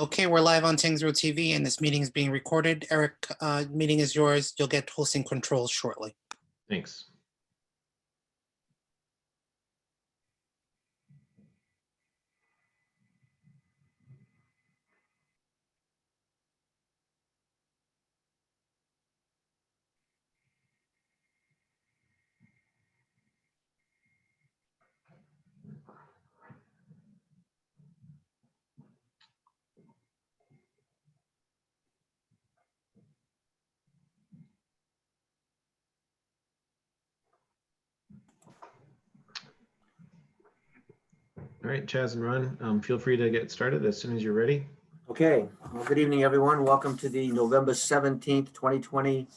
Okay, we're live on Tyngsborough TV and this meeting is being recorded. Eric, meeting is yours. You'll get hosting controls shortly. Thanks. All right, Chaz and Ron, feel free to get started as soon as you're ready. Okay, well, good evening, everyone. Welcome to the November 17th, 2020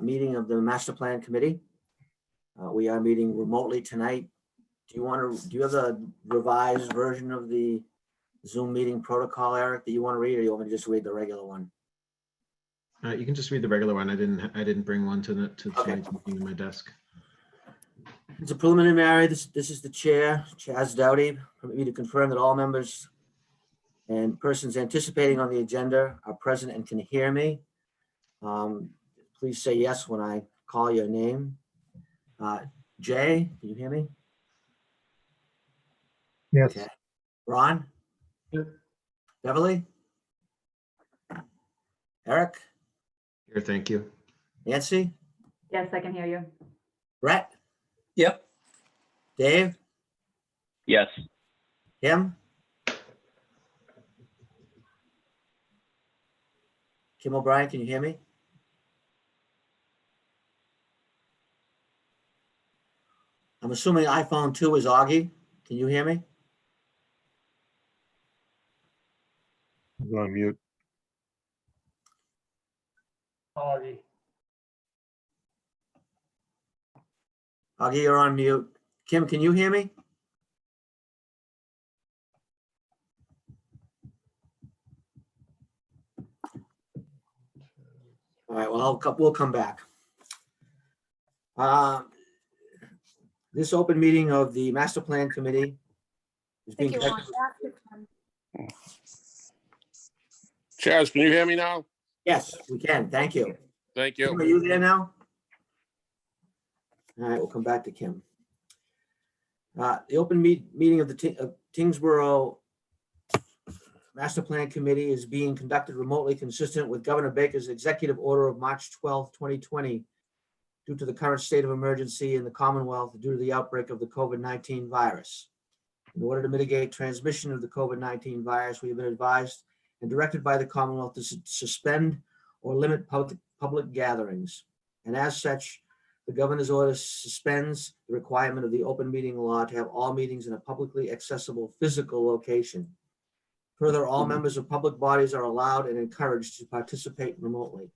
meeting of the Master Plan Committee. We are meeting remotely tonight. Do you have the revised version of the Zoom meeting protocol, Eric, that you want to read, or you want me to just read the regular one? You can just read the regular one. I didn't bring one to tonight's meeting in my desk. It's a preliminary. This is the chair, Chaz Dowdy. Permit me to confirm that all members and persons anticipating on the agenda are present and can hear me. Please say yes when I call your name. Jay, can you hear me? Yes. Okay. Ron? Yep. Beverly? Eric? Here, thank you. Nancy? Yes, I can hear you. Brett? Yep. Dave? Yes. Kim? Kim O'Brien, can you hear me? I'm assuming iPhone 2 is Augie. Can you hear me? I'm on mute. Augie, you're on mute. Kim, can you hear me? All right, well, we'll come back. This open meeting of the Master Plan Committee is being conducted. Chaz, can you hear me now? Yes, we can. Thank you. Thank Kim, you. are you there now? All right, we'll come back to Kim. The open meeting of the Tyngsborough Master Plan Committee is being conducted remotely, consistent with Governor Baker's executive order of March 12, 2020, due to the current state of emergency in the Commonwealth due to the outbreak of the COVID-19 virus. In order to mitigate transmission of the COVID-19 virus, we have been advised and directed by the Commonwealth to suspend or limit public gatherings. And as such, the governor's order suspends the requirement of the open meeting law to have all meetings in a publicly accessible physical location. Further, all members of public bodies are allowed and encouraged to participate remotely.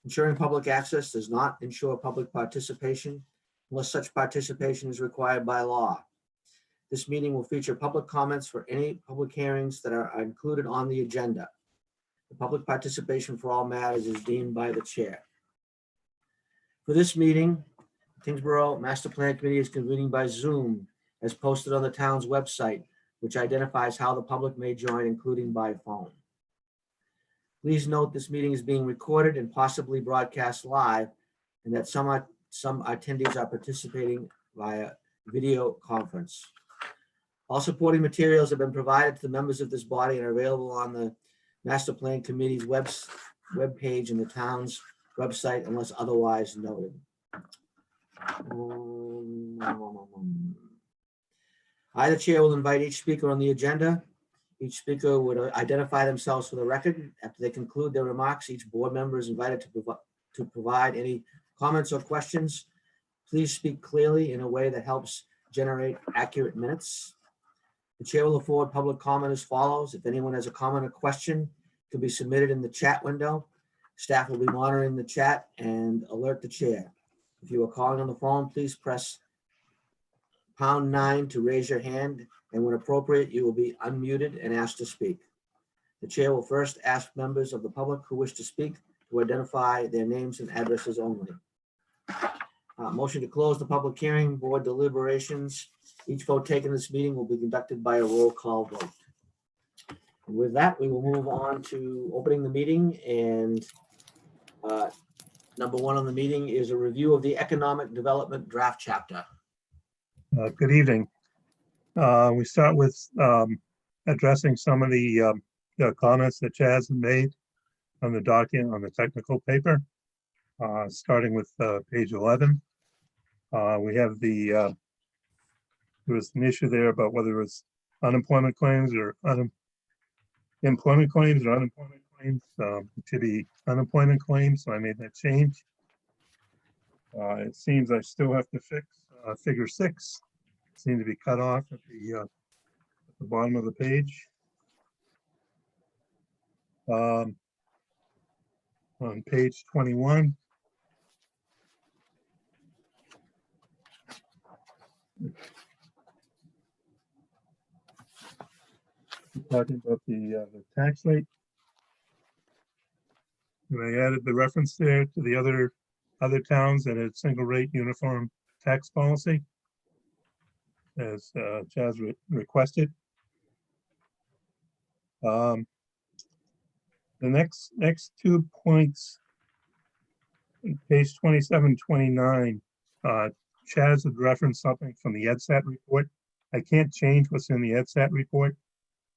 Ensuring public access does not ensure public participation unless such participation is required by law. This meeting will feature public comments for any public hearings that are included on the agenda. The public participation for all matters is deemed by the chair. For this meeting, Tyngsborough Master Plan Committee is convening by Zoom as posted on the town's website, which identifies how the public may join, including by phone. Please note this meeting is being recorded and possibly broadcast live, and that some attendees are participating via video conference. All supporting materials have been provided to the members of this body and are available on the Master Plan Committee's web page and the town's website unless otherwise noted. I, the chair, will invite each speaker on the agenda. Each speaker would identify themselves for the record. After they conclude their remarks, each board member is invited to provide any comments or questions. Please speak clearly in a way that helps generate accurate minutes. The chair will afford public comment as follows. If anyone has a comment or question, it can be submitted in the chat window. Staff will be monitoring the chat and alert the chair. If you are calling on the phone, please press #9 to raise your hand, and when appropriate, you will be unmuted and asked to speak. The chair will first ask members of the public who wish to speak to identify their names and addresses only. Motion to close the public hearing, board deliberations. Each vote taken in this meeting will be conducted by a roll call vote. With that, we will move on to opening the meeting, and number one on the meeting is a review of the economic development draft chapter. Good evening. We start with addressing some of the comments that Chaz had made on the document, on the technical paper, starting with page 11. We have there was an issue there about whether it was unemployment claims or employment claims or unemployment claims. It should be unemployment claims, so I made that change. It seems I still have to fix figure 6. Seem to be cut off at the bottom of the page. On page 21. Talking about the tax rate. And I added the reference there to the other towns that had single rate uniform tax policy, as Chaz requested. The next 2 points, page 27, 29, Chaz had referenced something from the EDSAT report. I can't change what's in the EDSAT report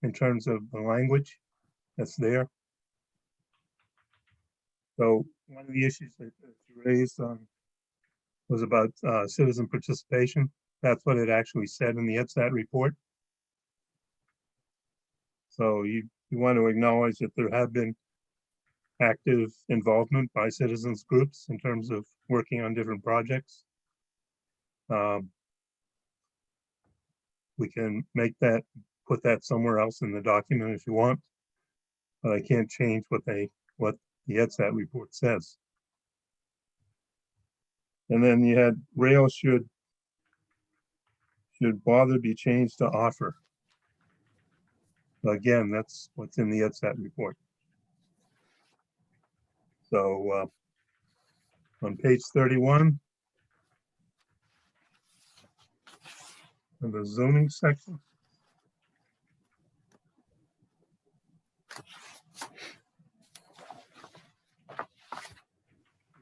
in terms of the language that's there. So one of the issues that you raised was about citizen participation. That's what it actually said in the EDSAT report. So you want to acknowledge that there have been active involvement by citizens groups in terms of working on different projects. We can put that somewhere else in the document if you want, but I can't change what the EDSAT report says. And then you had rail should bother be changed to offer. Again, that's what's in the EDSAT report. So on page 31, in the zoning section,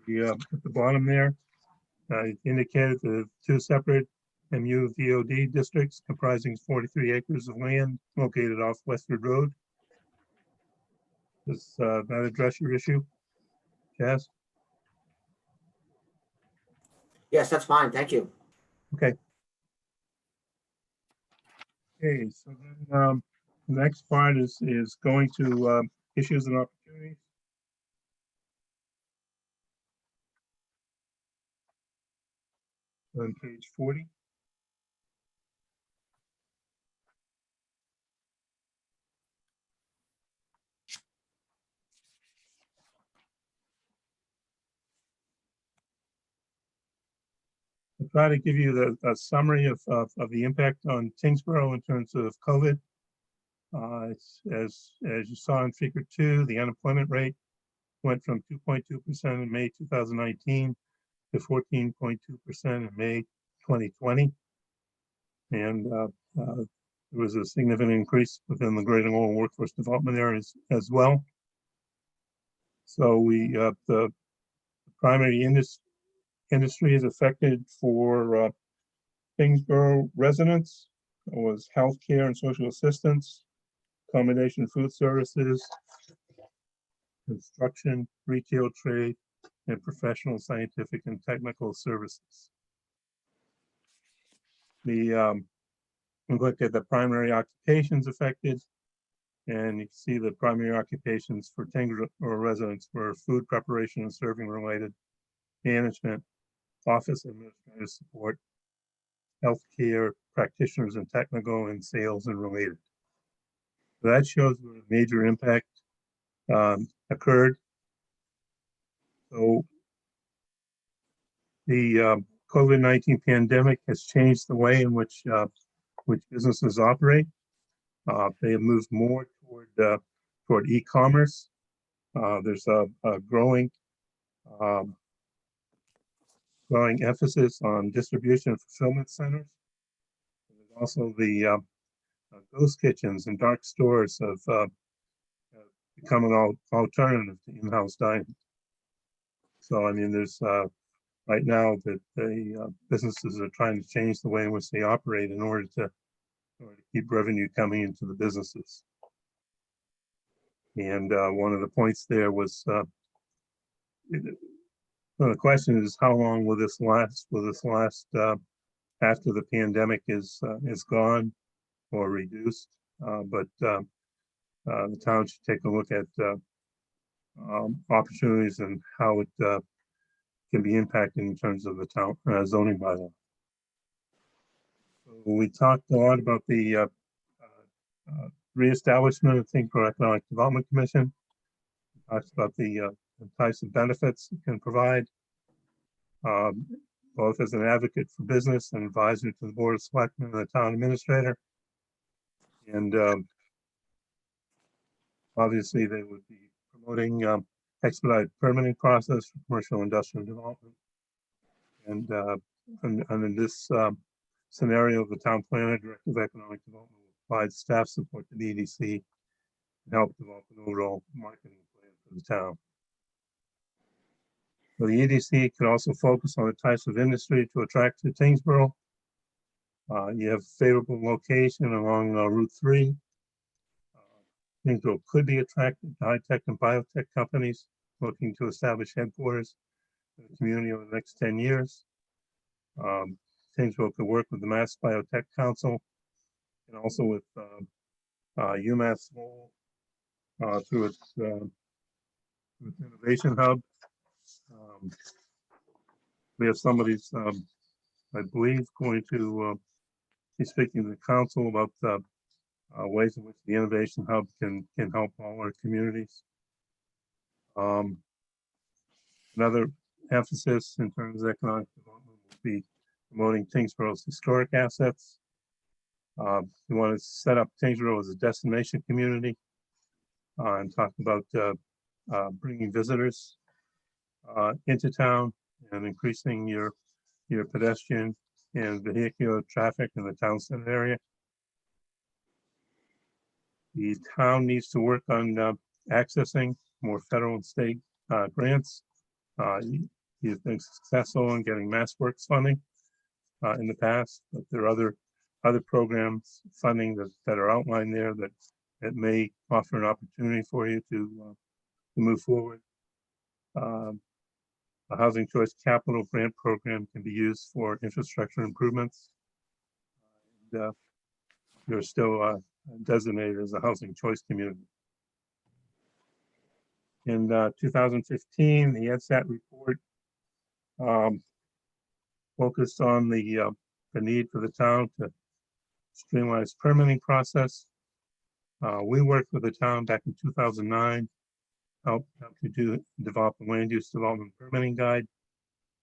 at the bottom there, indicated the 2 separate MU-VOD districts comprising 43 acres of land located off Westford Road. Does that address your issue, Chaz? Yes, that's fine. Thank you. Okay. Okay, so then the next part is going to issues and opportunities. On page 40. I'll try to give you a summary of the impact on Tyngsborough in terms of COVID. As you saw in figure 2, the unemployment rate went from 2.2% in May 2019 to 14.2% in May 2020. And there was a significant increase within the Greater Lowell workforce development areas as well. So the primary industries affected for Tyngsborough residents was healthcare and social assistance, accommodation, food services, construction, retail trade, and professional, scientific, and technical services. We look at the primary occupations affected, and you can see the primary occupations for Tyngsborough residents were food preparation and serving related, management, office administrative support, healthcare practitioners and technical, and sales and related. So that shows where a major impact occurred. So the COVID-19 pandemic has changed the way in which businesses operate. They have moved more toward e-commerce. There's a growing emphasis on distribution and fulfillment centers. There's also the ghost kitchens and dark stores become an alternative to in-house dining. So, I mean, there's right now that the businesses are trying to change the way in which they operate in order to keep revenue coming into the businesses. And one of the points there was, well, the question is, how long will this last? Will this last after the pandemic is gone or reduced? But the town should take a look at opportunities and how it can be impacted in terms of the town zoning bylaw. So we talked a lot about the reestablishment of Tyngsborough Economic Development Commission. We talked about the types of benefits it can provide, both as an advocate for business and advisor to the Board of Selectmen and the town administrator. And obviously, they would be promoting expedited permitting process for commercial industrial development. And in this scenario, the town planner, director of economic development, will provide staff support to the EDC and help develop an overall marketing plan for the town. So the EDC could also focus on the types of industry to attract to Tyngsborough. You have favorable location along Route 3. Tyngsborough could be attracted to high-tech and biotech companies looking to establish headquarters in the community over the next 10 years. Tyngsborough could work with the Mass Biotech Council and also with UMass Lowell through its innovation hub. We have somebody, I believe, going to be speaking to the council about ways in which the innovation hub can help all our communities. Another emphasis in terms of economic development will be promoting Tyngsborough's historic assets. We want to set up Tyngsborough as a destination community and talk about bringing visitors into town and increasing your pedestrian and vehicular traffic in the town center area. The town needs to work on accessing more federal and state grants. You've been successful in getting MassWorks funding in the past, but there are other programs funding that are outlined there that may offer an opportunity for you to move forward. A Housing Choice Capital Grant Program can be used for infrastructure improvements. You're still designated as a housing choice community. In 2015, the EDSAT report focused on the need for the town to streamline its permitting process. We worked with the town back in 2009, helped to develop a land use development permitting guide.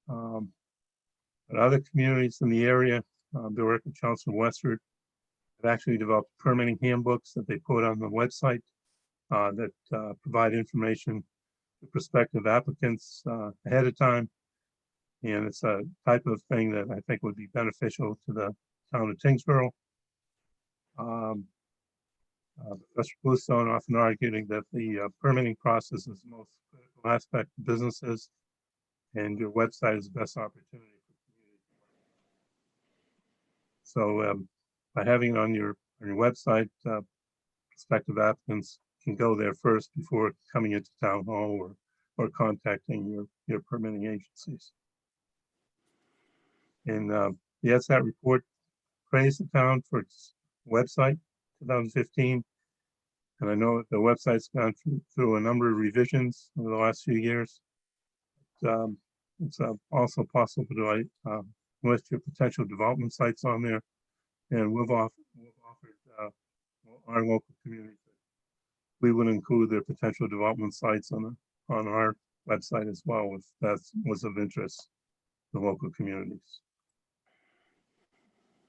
But other communities in the area, Berwick and Chelmsford Westford, have actually developed permitting handbooks that they put on the website that provide information to prospective applicants ahead of time. And it's a type of thing that I think would be beneficial to the town of Tyngsborough. Professor Bluestone often arguing that the permitting process is the most critical aspect of businesses, and your website is the best opportunity for community. So by having it on your website, prospective applicants can go there first before coming into town hall or contacting your permitting agencies. And the EDSAT report praised the town for its website 2015. And I know that the website's gone through a number of revisions over the last few years. It's also possible to list your potential development sites on there. And we've offered our local communities, we would include their potential development sites on our website as well, if that was of interest to local communities.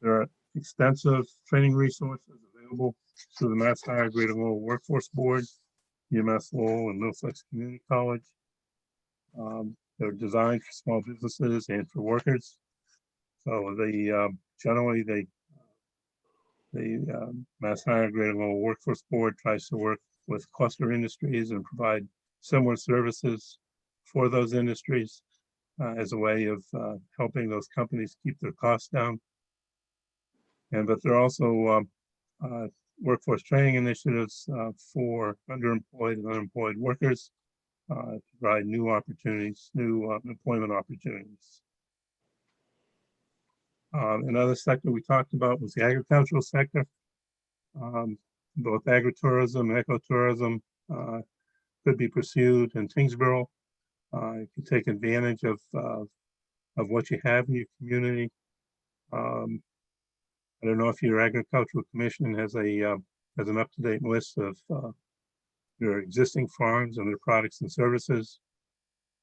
There are extensive training resources available through the Mass Higher Grade and Lower Workforce Board, UMass Lowell, and Middlesex Community College. They're designed for small businesses and for workers. So they generally the Mass Higher Grade and Lower Workforce Board tries to work with cluster industries and provide similar services for those industries as a way of helping those companies keep their costs down. But there are also workforce training initiatives for underemployed and unemployed workers to provide new opportunities, new employment opportunities. Another sector we talked about was the agricultural sector. Both agritourism and ecotourism could be pursued in Tyngsborough. You can take advantage of what you have in your community. I don't know if your agricultural commission has an up-to-date list of your existing farms and their products and services.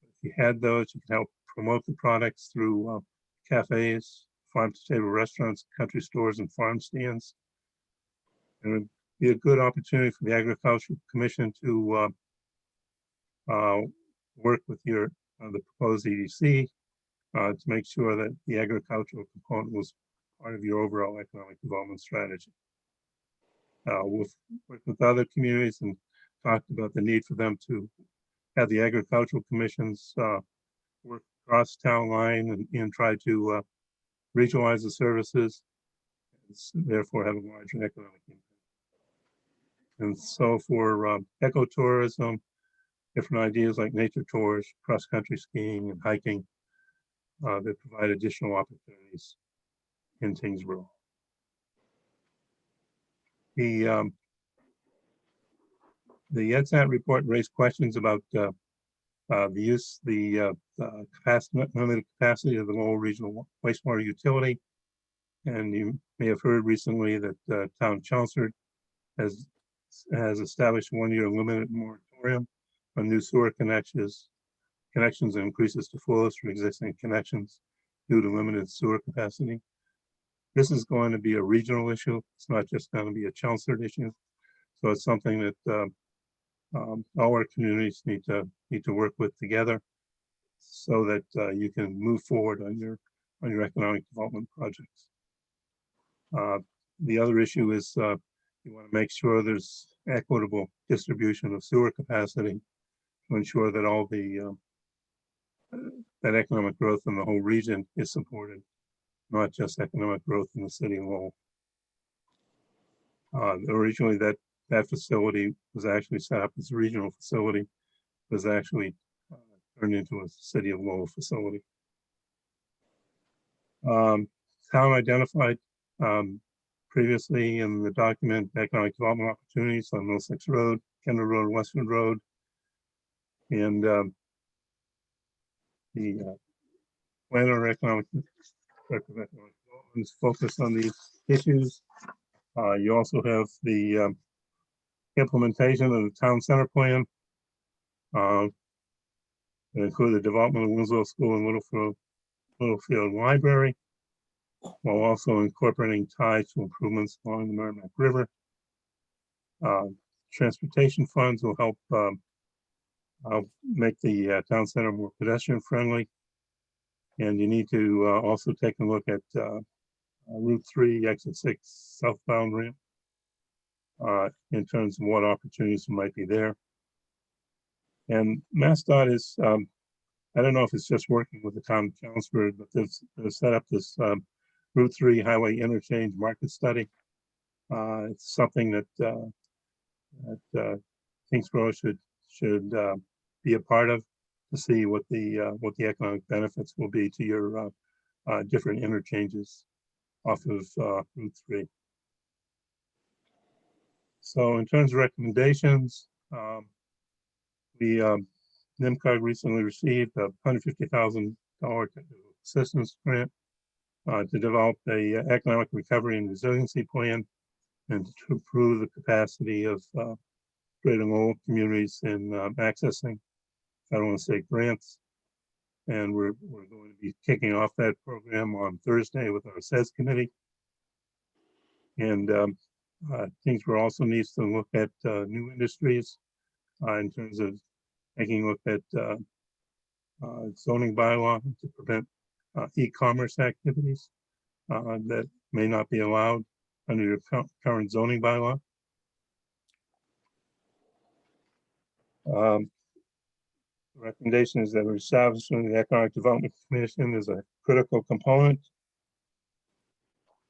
If you had those, you can help promote the products through cafes, farm-to-table restaurants, country stores, and farm stands. And it would be a good opportunity for the Agricultural Commission to work with the proposed EDC to make sure that the agricultural component was part of your overall economic development strategy. We've worked with other communities and talked about the need for them to have the agricultural commissions work across town line and try to regionalize the services, and therefore have a larger economic impact. And so for ecotourism, different ideas like nature tours, cross-country skiing and hiking that provide additional opportunities in Tyngsborough. The EdSat report raised questions about the limited capacity of the Lowell Regional Wastewater Utility. And you may have heard recently that the town Chelmsford has established a one-year limited moratorium on new sewer connections and increases to fullest for existing connections due to limited sewer capacity. This is going to be a regional issue. It's not just going to be a Chelmsford issue. So it's something that all our communities need to work with together so that you can move forward on your economic development projects. The other issue is you want to make sure there's equitable distribution of sewer capacity to ensure that all that economic growth in the whole region is supported, not just economic growth in the city of Lowell. Originally, that facility was actually set up as a regional facility, was actually turned into a city of Lowell facility. Town identified previously in the document economic development opportunities on Middlesex Road, Kendall Road, Western Road, and the planner economic development is focused on these issues. You also have the implementation of the town center plan. That include the development of Winslow School and Littlefield Library, while also incorporating ties to improvements along the Merrimack River. Transportation funds will help make the town center more pedestrian friendly. And you need to also take a look at Route 3, Exit 6 southbound ramp in terms of what opportunities might be there. And MassDOT is, I don't know if it's just working with the town of Chelmsford, but they've set up this Route 3 highway interchange market study. It's something that Tyngsborough should be a part of to see what the economic benefits will be to your different interchanges off of Route 3. So in terms of recommendations, NIMCOG recently received a $150,000 assistance grant to develop a economic recovery and resiliency plan and to improve the capacity of greater Lowell communities in accessing federal and state grants. And we're going to be kicking off that program on Thursday with our SES committee. And Tyngsborough also needs to look at new industries in terms of taking a look at zoning bylaw to prevent e-commerce activities that may not be allowed under your current zoning bylaw. Um, Recommendation is that the establishment of the Economic Development Commission is a critical component.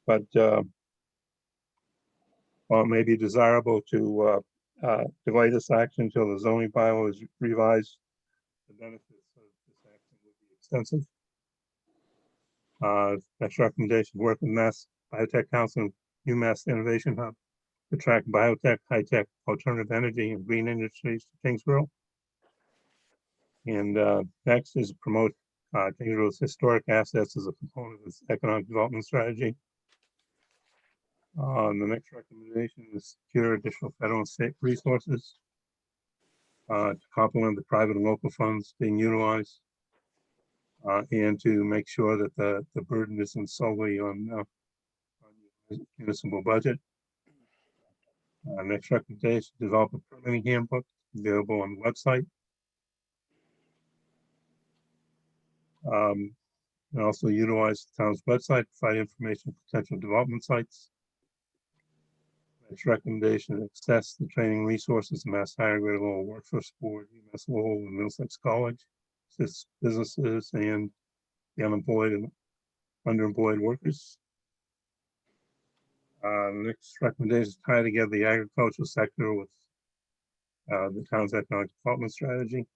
But while it may be desirable to delay this action until the zoning bylaw is revised, the benefits of this action would be extensive. Next recommendation, work with Mass Biotech Council and UMass Innovation Hub to track biotech, high-tech, alternative energy, and green industries to Tyngsborough. And next is promote Tyngsborough's historic assets as a component of its economic development strategy. The next recommendation is secure additional federal and state resources to complement the private and local funds being utilized, and to make sure that the burden isn't solely on the municipal budget. Next recommendation, develop a permitting handbook available on the website. And also utilize the town's website to provide information on potential development sites. Next recommendation, access the training resources of Mass Higher Grade Level Workforce Board, UMass Lowell, and Middlesex College, assist businesses and the unemployed and underemployed workers. Next recommendation is tie together the agricultural sector with the town's economic development strategy,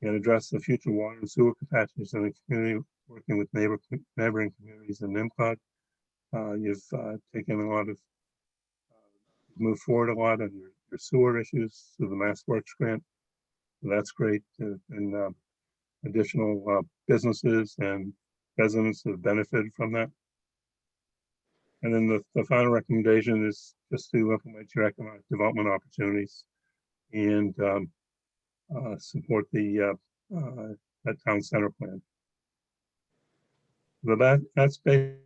and address the future water and sewer capacities in the community, working with neighboring communities in NIMCOG. You've taken a lot of, moved forward a lot on your sewer issues through the Mass Works grant. So that's great. And additional businesses and residents have benefited from that. And then the final recommendation is just to implement your economic development opportunities and support the that town center plan. But that's basically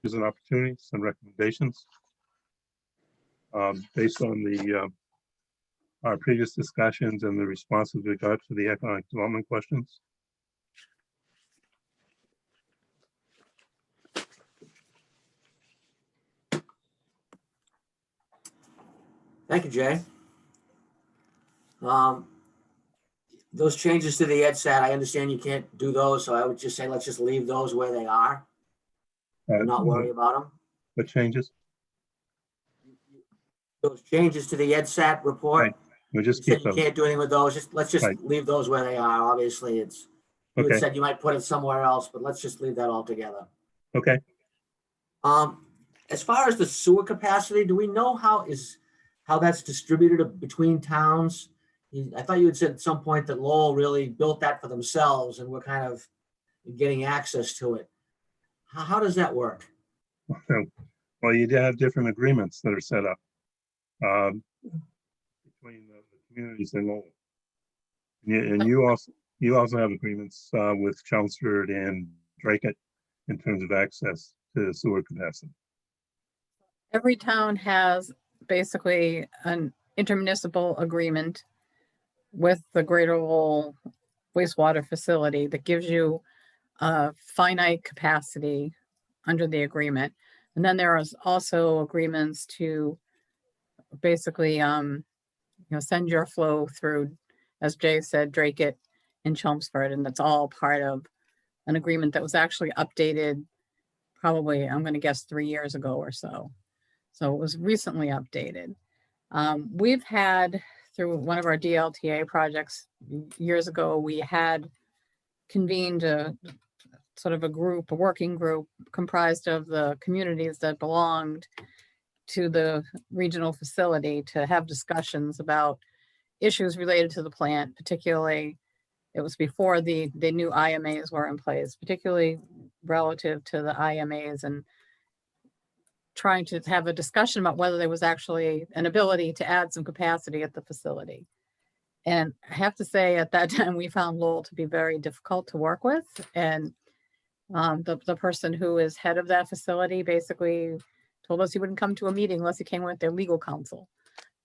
an opportunities and recommendations based on the our previous discussions and the responses we got to the economic development questions. Thank you, Jay. Those changes to the EdSat, I understand you can't do those, so I would just say, let's just leave those where they are and not worry about them. What changes? Those changes to the EdSat report, Right. We you just said keep you those. can't do anything with those. Let's just Right. leave those where they are. Obviously, you had Okay. said you might put it somewhere else, but let's just leave that all together. Okay. As far as the sewer capacity, do we know how that's distributed between towns? I thought you had said at some point that Lowell really built that for themselves and we're kind of getting access to it. How does that work? Well, you have different agreements that are set up between the communities in Lowell. And you also have agreements with Chelmsford and Drake in terms of access to sewer capacity. Every town has basically an intermunicipal agreement with the Greater Lowell wastewater facility that gives you a finite capacity under the agreement. And then there is also agreements to basically, send your flow through, as Jay said, Drake and Chelmsford. And that's all part of an agreement that was actually updated probably, I'm going to guess 3 years ago or so. So it was recently updated. We've had, through one of our DLTA projects years ago, we had convened a sort of a working group comprised of the communities that belonged to the regional facility to have discussions about issues related to the plant. Particularly, it was before the new IMAs were in place, particularly relative to the IMAs, and trying to have a discussion about whether there was actually an ability to add some capacity at the facility. And I have to say, at that time, we found Lowell to be very difficult to work with. And the person who is head of that facility basically told us he wouldn't come to a meeting unless he came with their legal counsel.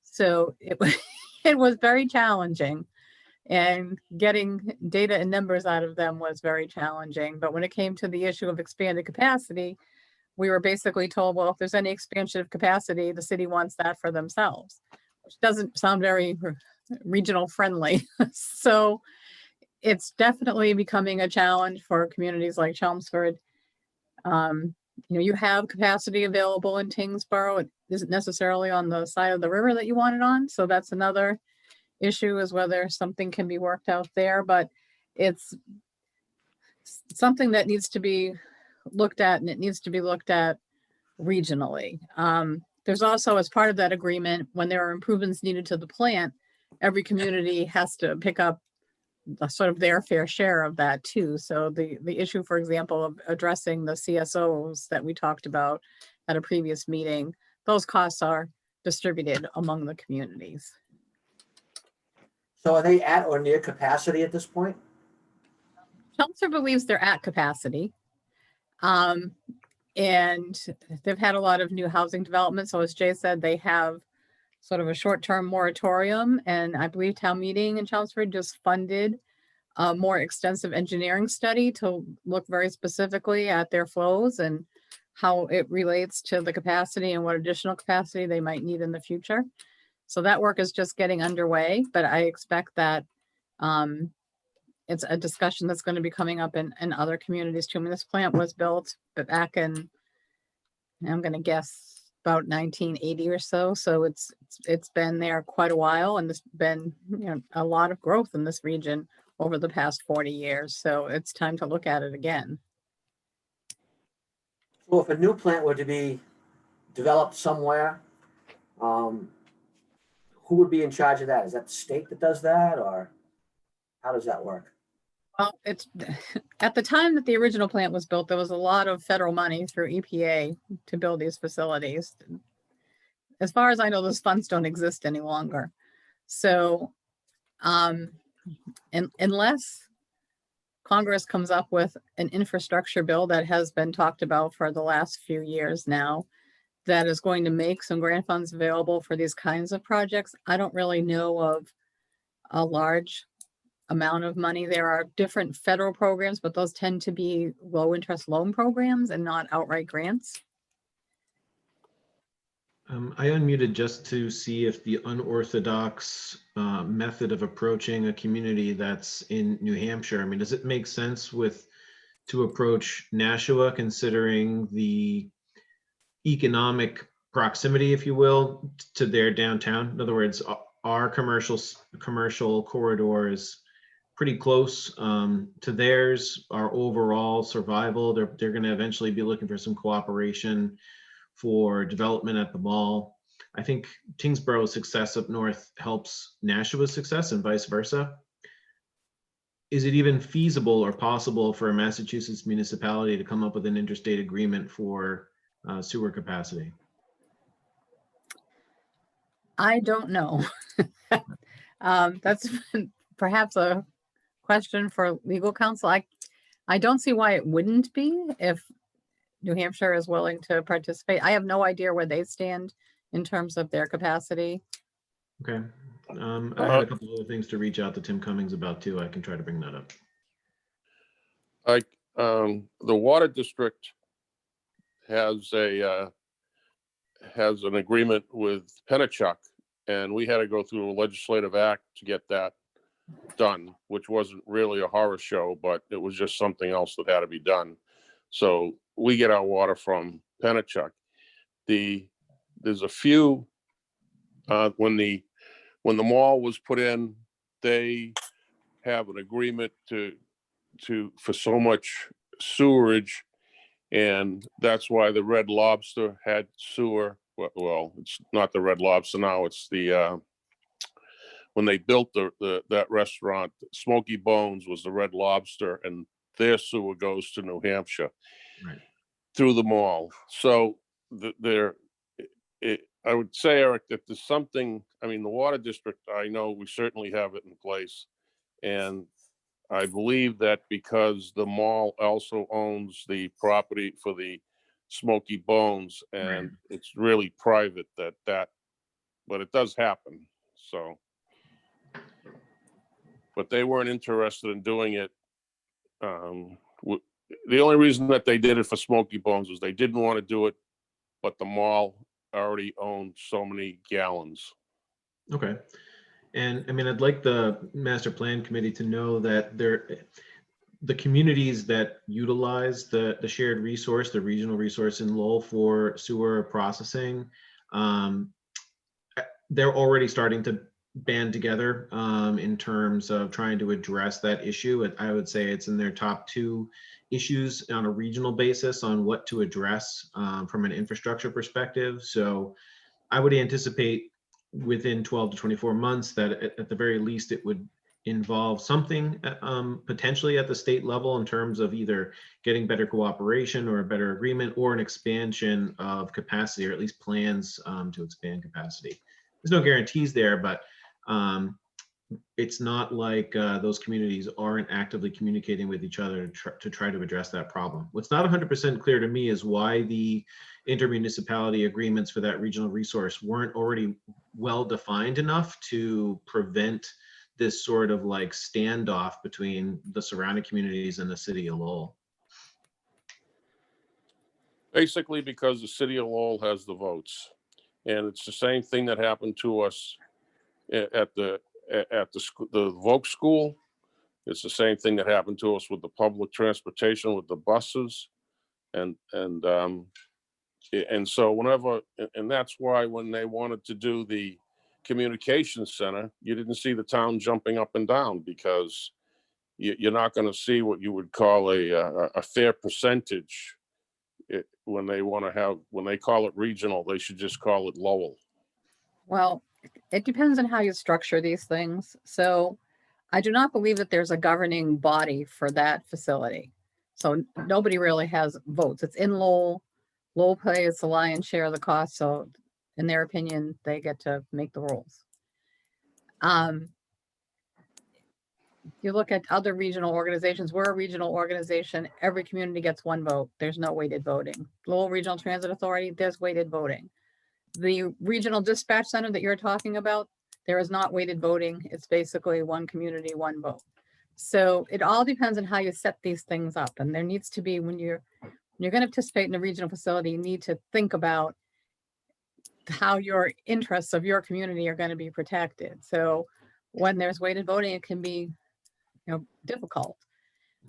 So it was very challenging, and getting data and numbers out of them was very challenging. But when it came to the issue of expanded capacity, we were basically told, well, if there's any expansion of capacity, the city wants that for themselves, which doesn't sound very regional friendly. So it's definitely becoming a challenge for communities like Chelmsford. You have capacity available in Tyngsborough. It isn't necessarily on the side of the river that you want it on. So that's another issue, is whether something can be worked out there, but it's something that needs to be looked at, and it needs to be looked at regionally. There's also, as part of that agreement, when there are improvements needed to the plant, every community has to pick up sort of their fair share of that too. So the issue, for example, of addressing the CSOs that we talked about at a previous meeting, those costs are distributed among the communities. So are they at or near capacity at this point? Chelmsford believes they're at capacity. And they've had a lot of new housing development. So as Jay said, they have sort of a short-term moratorium. And I believe town meeting in Chelmsford just funded a more extensive engineering study to look very specifically at their flows and how it relates to the capacity and what additional capacity they might need in the future. So that work is just getting underway, but I expect that it's a discussion that's going to be coming up in other communities too. I mean, this plant was built back in, I'm going to guess, about 1980 or so. So it's been there quite a while, and there's been a lot of growth in this region over the past 40 years. So it's time to look at it again. So if a new plant were to be developed somewhere, who would be in charge of that? Is that the state that does that, or how does that work? Well, it's at the time that the original plant was built, there was a lot of federal money through EPA to build these facilities. As far as I know, those funds don't exist any longer. So, unless Congress comes up with an infrastructure bill that has been talked about for the last few years now, that is going to make some grant funds available for these kinds of projects, I don't really know of a large amount of money. There are different federal programs, but those tend to be low interest loan programs and not outright grants. I unmuted just to see if the unorthodox method of approaching a community that's in New Hampshire, I mean, does it make sense to approach Nashua, considering the economic proximity, if you will, to their downtown? In other words, our commercial corridor is pretty close to theirs. Our overall survival, they're going to eventually be looking for some cooperation for development at the mall. I think Tyngsborough's success up north helps Nashua's success and vice versa. Is it even feasible or possible for a Massachusetts municipality to come up with an interstate agreement for sewer capacity? I don't know. That's perhaps a question for legal counsel. I don't see why it wouldn't be if New Hampshire is willing to participate. I have no idea where they stand in terms of their capacity. Okay. I had a couple other things to reach out to Tim Cummings about too. I can try to bring that up. The water district has an agreement with Pennachuck, and we had to go through a legislative act to get that done, which wasn't really a horror show, but it was just something else that had to be done. So we get our water from Pennachuck. There's a few when the mall was put in, they have an agreement for so much sewerage, and that's why the Red Lobster had sewer. Well, it's not the Red Lobster now. It's the when they built that restaurant, Smoky Bones was the Red Lobster, and their sewer goes to New Hampshire, right, through the mall. So I would say, Eric, that there's something. I mean, the water district, I know we certainly have it in place, and I believe that because the mall also owns the property for the Smoky Bones, and right, it's really private but it does happen. So, but they weren't interested in doing it. The only reason that they did it for Smoky Bones was they didn't want to do it, but the mall already owned so many gallons. Okay. And I mean, I'd like the master plan committee to know that the communities that utilize the shared resource, the regional resource in Lowell for sewer processing, they're already starting to band together in terms of trying to address that issue. And I would say it's in their top 2 issues on a regional basis on what to address from an infrastructure perspective. So I would anticipate within 12 to 24 months that at the very least it would involve something potentially at the state level in terms of either getting better cooperation or a better agreement or an expansion of capacity, or at least plans to expand capacity. There's no guarantees there, but it's not like those communities aren't actively communicating with each other to try to address that problem. What's not 100% clear to me is why the intermunicipality agreements for that regional resource weren't already well defined enough to prevent this sort of like standoff between the surrounding communities and the city of Lowell. Basically because the city of Lowell has the votes. And it's the same thing that happened to us at the Voc school. It's the same thing that happened to us with the public transportation, with the buses. And so whenever, and that's why when they wanted to do the communications center, you didn't see the town jumping up and down, because you're not going to see what you would call a fair percentage. When they call it regional, they should just call it Lowell. Well, it depends on how you structure these things. So I do not believe that there's a governing body for that facility. So nobody really has votes. It's in Lowell. Lowell pays the lion's share of the cost. So in their opinion, they get to make the rules. You look at other regional organizations, we're a regional organization. Every community gets 1 vote. There's no weighted voting. Lowell Regional Transit Authority, there's weighted voting. The regional dispatch center that you're talking about, there is not weighted voting. It's basically 1 community, 1 vote. So it all depends on how you set these things up. And there needs to be, when you're going to participate in a regional facility, you need to think about how your interests of your community are going to be protected. So when there's weighted voting, it can be, difficult.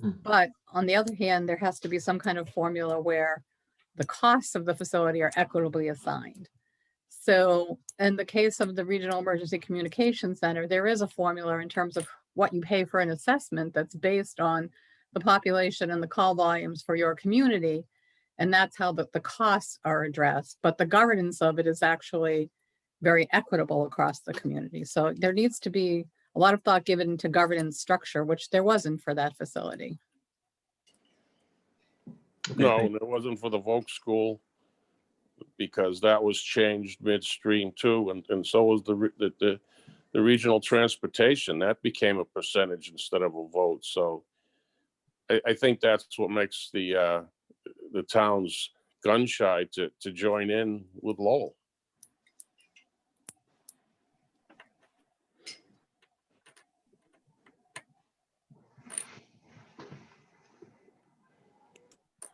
But on the other hand, there has to be some kind of formula where the costs of the facility are equitably assigned. So in the case of the Regional Emergency Communications Center, there is a formula in terms of what you pay for an assessment that's based on the population and the call volumes for your community. And that's how the costs are addressed. But the governance of it is actually very equitable across the community. So there needs to be a lot of thought given to governance structure, which there wasn't for that facility. Okay, No, and it wasn't for the Voc school, because that was changed midstream too, and so was the regional transportation. That became a percentage instead of a vote. So I think that's what makes the towns gun shy to join in with Lowell.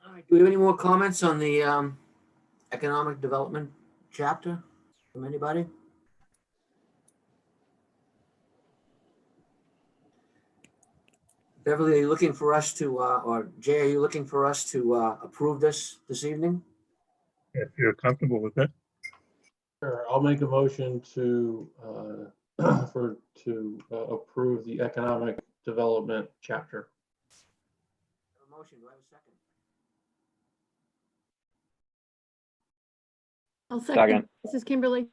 All right, do we have any more comments on the economic development chapter from anybody? Beverly, are you looking for us to, or Jay, are you looking for us to approve this evening? If you're comfortable with it. Sure, I'll make a motion to approve the economic development chapter. A motion, do I have a second? I'll second. This is Kimberly.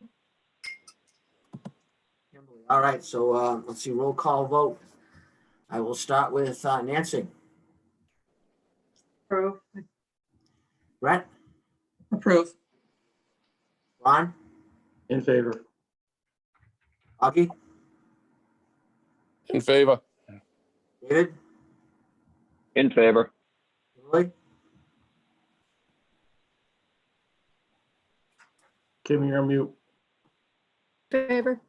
Kimberly. All right, so let's see, roll call vote. I will start with Nancy. Approve. Brett, Approve. Ron, In favor. Augie, In favor. David, In favor. Kimberly, Kim, you're on mute. Favor.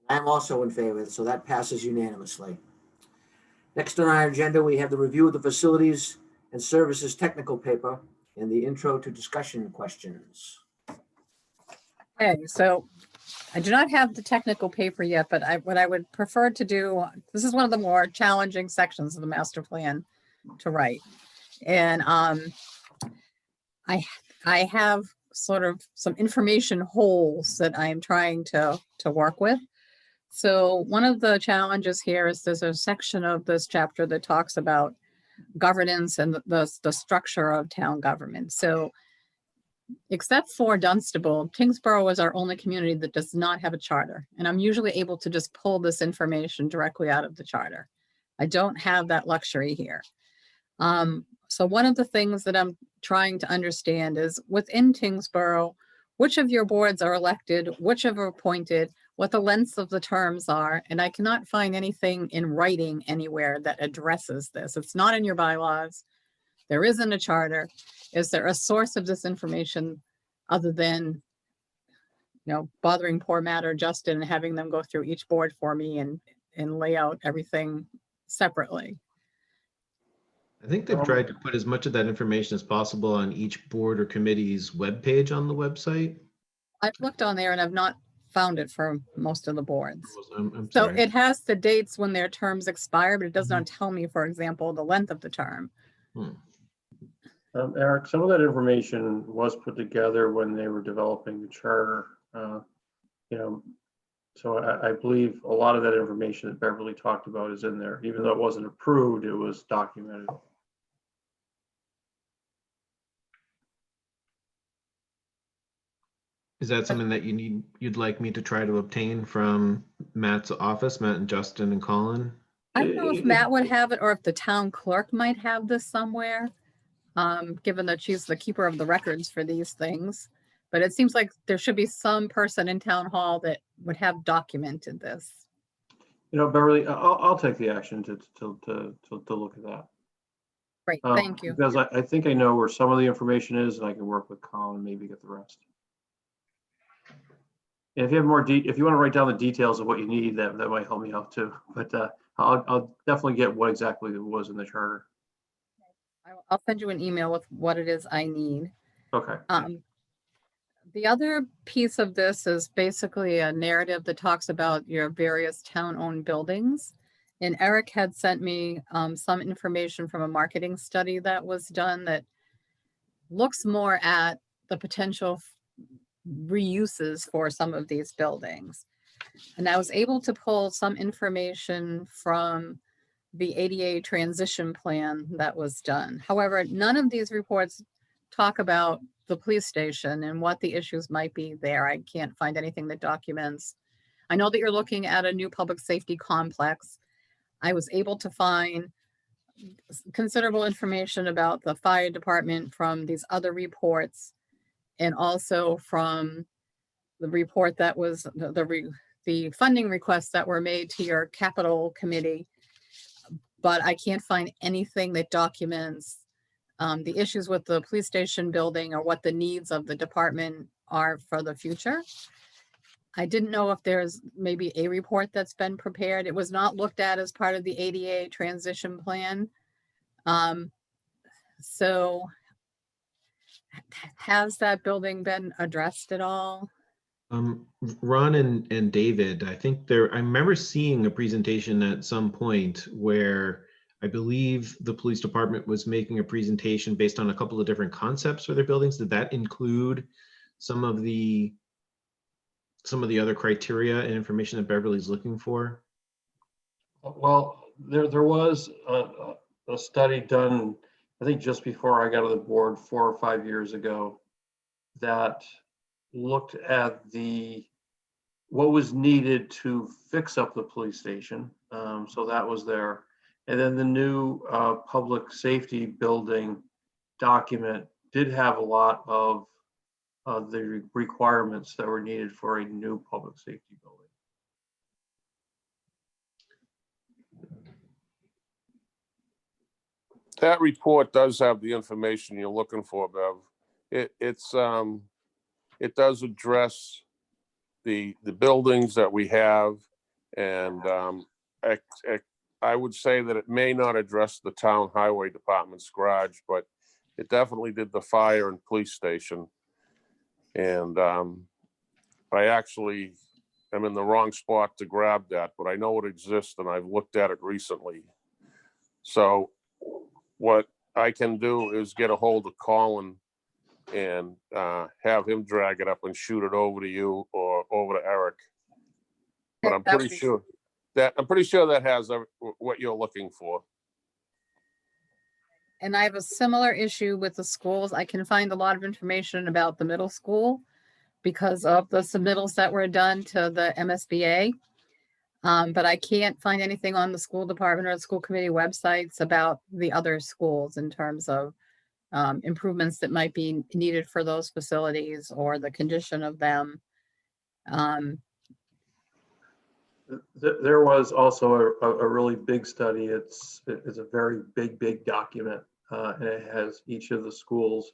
I'm also in favor, so that passes unanimously. Next on our agenda, we have the review of the facilities and services technical paper and the intro to discussion questions. Okay, so I do not have the technical paper yet, but what I would prefer to do, this is one of the more challenging sections of the master plan to write. And I have sort of some information holes that I'm trying to work with. So one of the challenges here is there's a section of this chapter that talks about governance and the structure of town government. So except for Dunstable, Tyngsborough is our only community that does not have a charter. And I'm usually able to just pull this information directly out of the charter. I don't have that luxury here. So one of the things that I'm trying to understand is within Tyngsborough, which of your boards are elected, which are appointed, what the lengths of the terms are, and I cannot find anything in writing anywhere that addresses this. It's not in your bylaws. There isn't a charter. Is there a source of this information other than, bothering poor Matt or Justin and having them go through each board for me and lay out everything separately? I think they've tried to put as much of that information as possible on each board or committee's webpage on the website. I've looked on there and I've not found it for most of the boards. I'm So sorry. it has the dates when their terms expire, but it does not tell me, for example, the length of the term. Eric, some of that information was put together when they were developing the charter. So I believe a lot of that information that Beverly talked about is in there. Even though it wasn't approved, it was documented. Is that something that you'd like me to try to obtain from Matt's office, Matt and Justin and Colin? I don't know if Matt would have it or if the town clerk might have this somewhere, given that she's the keeper of the records for these things. But it seems like there should be some person in town hall that would have documented this. Beverly, I'll take the action to look at that. Great, thank you. Because I think I know where some of the information is, and I can work with Colin and maybe get the rest. And if you have more if you want to write down the details of what you need, that might help me out too. But I'll definitely get what exactly it was in the charter. I'll send you an email with what it is I need. Okay. The other piece of this is basically a narrative that talks about your various town-owned buildings. And Eric had sent me some information from a marketing study that was done that looks more at the potential reuses for some of these buildings. And I was able to pull some information from the ADA transition plan that was done. However, none of these reports talk about the police station and what the issues might be there. I can't find anything that documents. I know that you're looking at a new public safety complex. I was able to find considerable information about the fire department from these other reports, and also from the report that was the funding requests that were made to your capital committee. But I can't find anything that documents the issues with the police station building or what the needs of the department are for the future. I didn't know if there's maybe a report that's been prepared. It was not looked at as part of the ADA transition plan. So has that building been addressed at all? Ron and David, I remember seeing a presentation at some point where I believe the police department was making a presentation based on a couple of different concepts for their buildings. Did that include some of the other criteria and information that Beverly's looking for? Well, there was a study done, I think just before I got on the board 4 or 5 years ago, that looked at what was needed to fix up the police station. So that was there. And then the new public safety building document did have a lot of the requirements that were needed for a new public safety building. That report does have the information you're looking for, Bev. It does address the buildings that we have, and I would say that it may not address the town highway department's garage, but it definitely did the fire and police station. And I actually am in the wrong spot to grab that, but I know it exists and I've looked at it recently. So what I can do is get a hold of Colin and have him drag it up and shoot it over to you or over to Eric. But I'm That would pretty be- sure that has what you're looking for. And I have a similar issue with the schools. I can find a lot of information about the middle school because of the submittals that were done to the MSBA. But I can't find anything on the school department or the school committee websites about the other schools in terms of improvements that might be needed for those facilities or the condition of them. There was also a really big study. It's a very big document, and it has each of the schools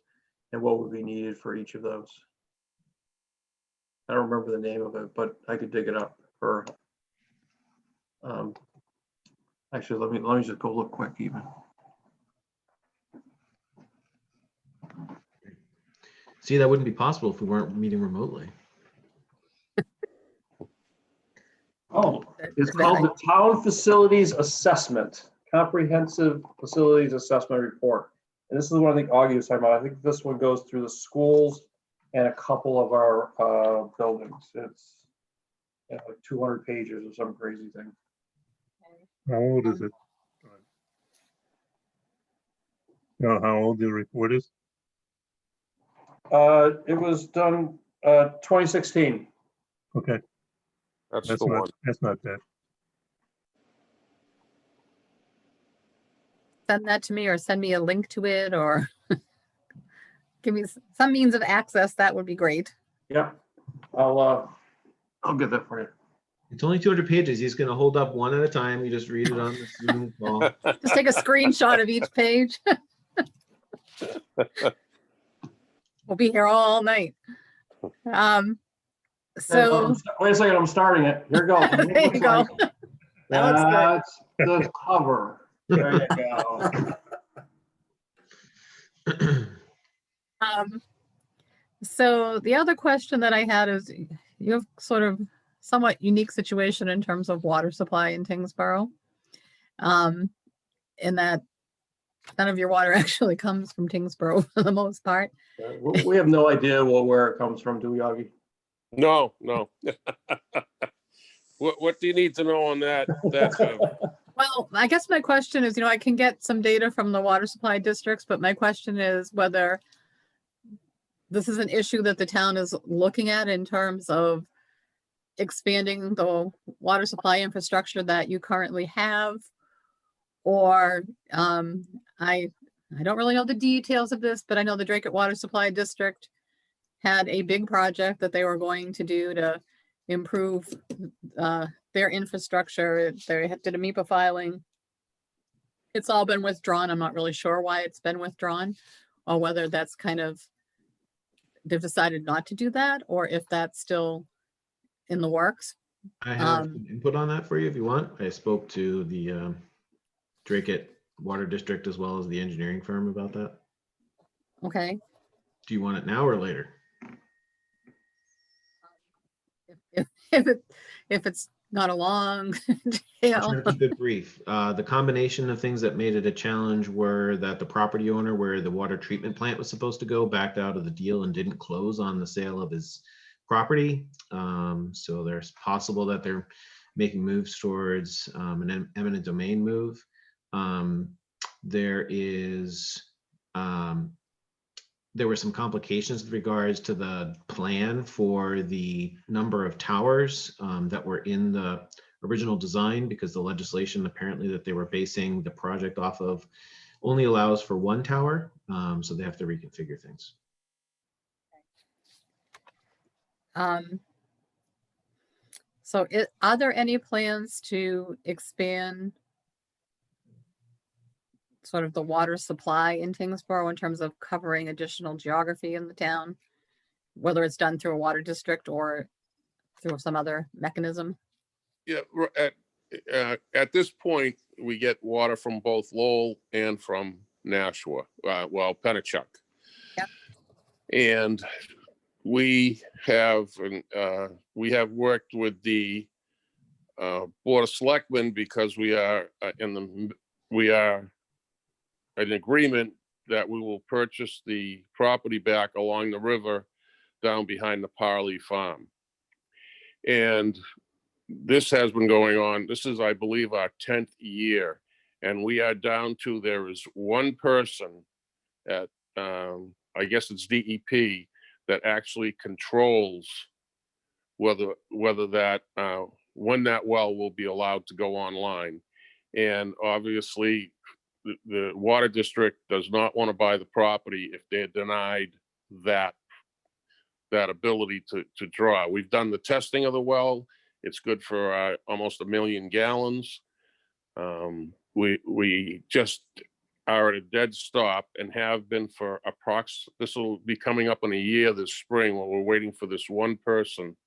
and what would be needed for each of those. I don't remember the name of it, but I could dig it up for. Actually, let me just go look quick even. See, that wouldn't be possible if we weren't meeting remotely. Oh, it's that called I- the Town Facilities Assessment, Comprehensive Facilities Assessment Report. And this is what I think Augie was talking about. I think this one goes through the schools and a couple of our buildings. It's like 200 pages or some crazy thing. How old is it? You know how old the report is? It was done 2016. Okay, That's that's the one. that's not bad. Send that to me or send me a link to it or give me some means of access. That would be great. Yeah, I'll get that for you. It's only 200 pages. He's going to hold up one at a time. You just read it on the Zoom call. Just take a screenshot of each page. We'll be here all night. So Wait a second, I'm starting it. Here it goes. there you go. That looks good. That's the cover. There you go. So the other question that I had is you have sort of somewhat unique situation in terms of water supply in Tyngsborough. In that none of your water actually comes from Tyngsborough for the most part. We have no idea where it comes from, do we, Augie? No. What do you need to know on that? Well, I guess my question is, I can get some data from the water supply districts, but my question is whether this is an issue that the town is looking at in terms of expanding the water supply infrastructure that you currently have. Or I don't really know the details of this, but I know the Drake Water Supply District had a big project that they were going to do to improve their infrastructure. They did a MEPA filing. It's all been withdrawn. I'm not really sure why it's been withdrawn or whether that's kind of, they've decided not to do that or if that's still in the works. I have some input on that for you if you want. I spoke to the Drake Water District as well as the engineering firm about that. Okay. Do you want it now or later? If it's not a long I'll try to keep it brief. The combination of things that made it a challenge were that the property owner where the water treatment plant was supposed to go backed out of the deal and didn't close on the sale of his property. So there's possible that they're making moves towards an eminent domain move. There were some complications with regards to the plan for the number of towers that were in the original design because the legislation apparently that they were basing the project off of only allows for one tower. So they have to reconfigure things. So are there any plans to expand sort of the water supply in Tyngsborough in terms of covering additional geography in the town, whether it's done through a water district or through some other mechanism? Yeah, at this point, we get water from both Lowell and from Nashua, Pennachuck. Yep. And we have worked with the Board of Selectmen because we are in agreement that we will purchase the property back along the river down behind the Parley Farm. And this has been going on. This is, I believe, our 10th year. And we are down to, there is one person at, I guess it's DEP, that actually controls whether that, when that well will be allowed to go online. And obviously, the water district does not want to buy the property if they're denied that ability to draw. We've done the testing of the well. It's good for almost 1 million gallons. We just are at a dead stop and have been for this will be coming up in a year this spring, while we're waiting for this one person.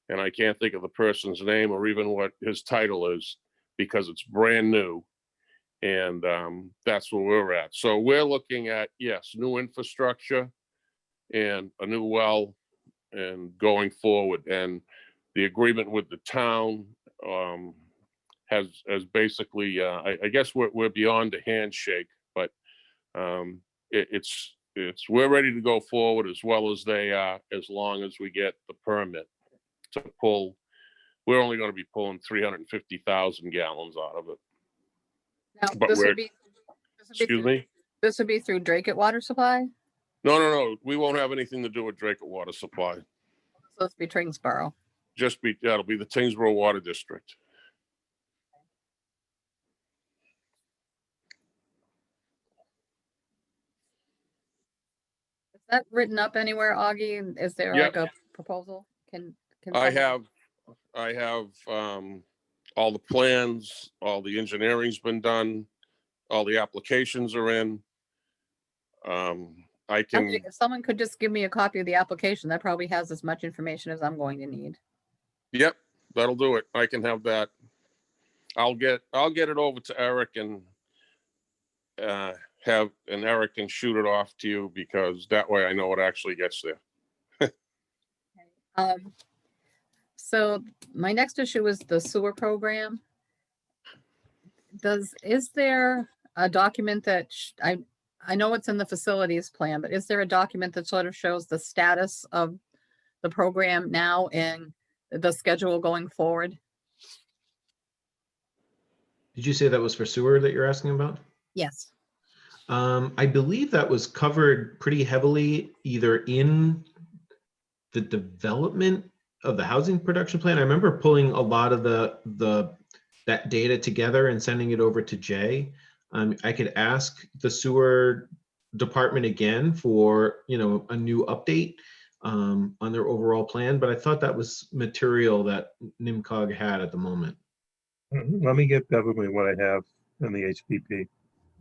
And I can't think of the person's name or even what his title is, because it's brand new. And that's where we're at. So we're looking at, yes, new infrastructure and a new well and going forward. And the agreement with the town has basically, I guess we're beyond a handshake, but we're ready to go forward as well as they are, as long as we get the permit to pull. We're only going to be pulling 350,000 gallons out of it. Now, But excuse me? This would be through Drake Water Supply? No. We won't have anything to do with Drake Water Supply. So it's be Tyngsborough. It'll be the Tyngsborough Water District. Is that written up anywhere, Augie? Is there Yeah. like a proposal? Can I someone- have all the plans, all the engineering's been done, all the applications are in. I can, Okay, if someone could just give me a copy of the application, that probably has as much information as I'm going to need. yep, that'll do it. I can have that. I'll get it over to Eric and Eric can shoot it off to you, because that way I know it actually gets there. So my next issue is the sewer program. Is there a document that I know it's in the facilities plan, but is there a document that sort of shows the status of the program now and the schedule going forward? Did you say that was for sewer that you're asking about? Yes. I believe that was covered pretty heavily either in the development of the housing production plan. I remember pulling a lot of that data together and sending it over to Jay. I could ask the sewer department again for, a new update on their overall plan, but I thought that was material that NIMCOG had at the moment. Let me get Beverly what I have in the HPP.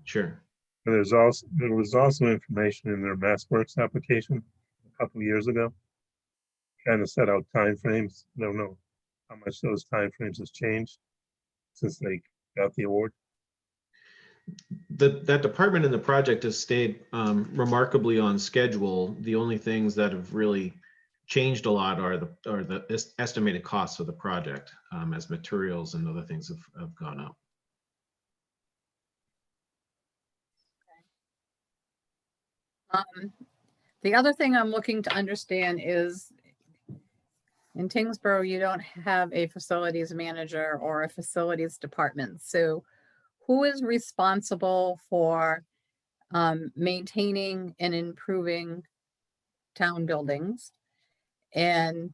Sure. And there was also information in their MassWorks application a couple of years ago. Kind of set out timeframes. I don't know how much those timeframes has changed since they got the award. That department in the project has stayed remarkably on schedule. The only things that have really changed a lot are the estimated costs of the project, as materials and other things have gone up. The other thing I'm looking to understand is in Tyngsborough, you don't have a facilities manager or a facilities department. So who is responsible for maintaining and improving town buildings? And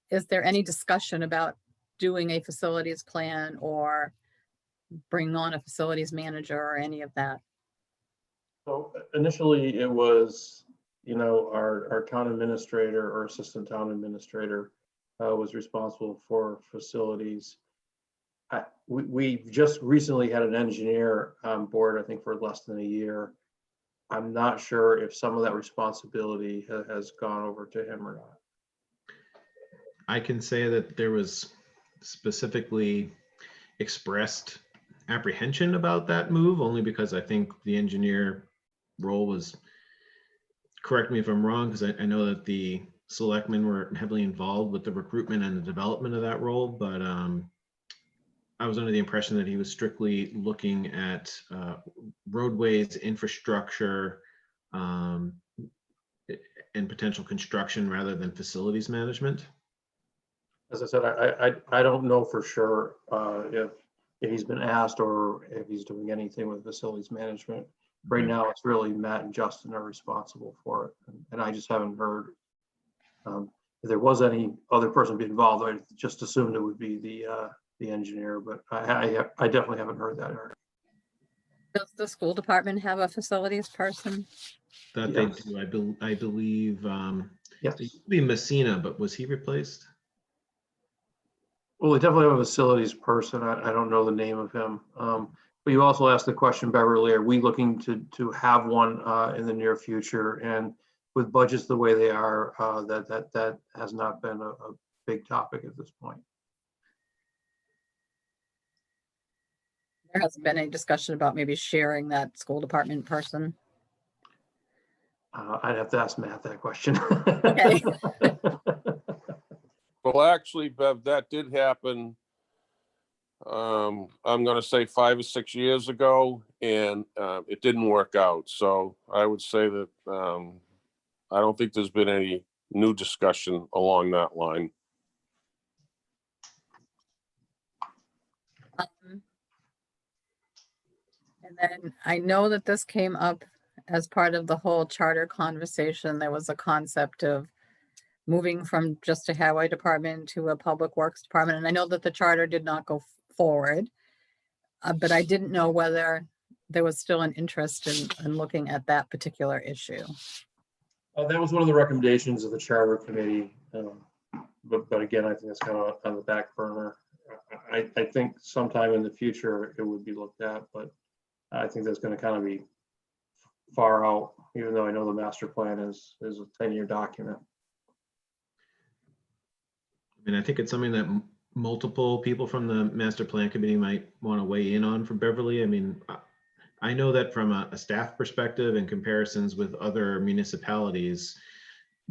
is there any discussion about doing a facilities plan or bringing on a facilities manager or any of that? So initially it was, our town administrator or assistant town administrator was responsible for facilities. We just recently had an engineer on board, I think for less than a year. I'm not sure if some of that responsibility has gone over to him or not. I can say that there was specifically expressed apprehension about that move, only because I think the engineer role was correct me if I'm wrong, because I know that the selectmen were heavily involved with the recruitment and the development of that role, but I was under the impression that he was strictly looking at roadways, infrastructure, and potential construction rather than facilities management. As I said, I don't know for sure if he's been asked or if he's doing anything with facilities management. Right Okay. now, it's really Matt and Justin are responsible for it, and I just haven't heard. If there was any other person be involved, I just assumed it would be the engineer, but I definitely haven't heard that, Eric. Does the school department have a facilities person? That Yes. they do. I believe Yes. it used to be Messina, but was he replaced? Well, we definitely have a facilities person. I don't know the name of him. But you also asked the question, Beverly, are we looking to have one in the near future? And with budgets the way they are, that has not been a big topic at this point. There hasn't been any discussion about maybe sharing that school department person. I'd have to ask Matt that question. Okay. Well, actually, Bev, that did happen. I'm going to say 5 or 6 years ago, and it didn't work out. So I would say that I don't think there's been any new discussion along that line. And then I know that this came up as part of the whole charter conversation. There was a concept of moving from just a highway department to a public works department. And I know that the charter did not go forward, but I didn't know whether there was still an interest in looking at that particular issue. That was one of the recommendations of the charter committee. But again, I think it's kind of on the back burner. I think sometime in the future it would be looked at, but I think that's going to kind of be far out, even though I know the master plan is a 10-year document. I mean, I think it's something that multiple people from the master plan committee might want to weigh in on for Beverly. I mean, I know that from a staff perspective and comparisons with other municipalities,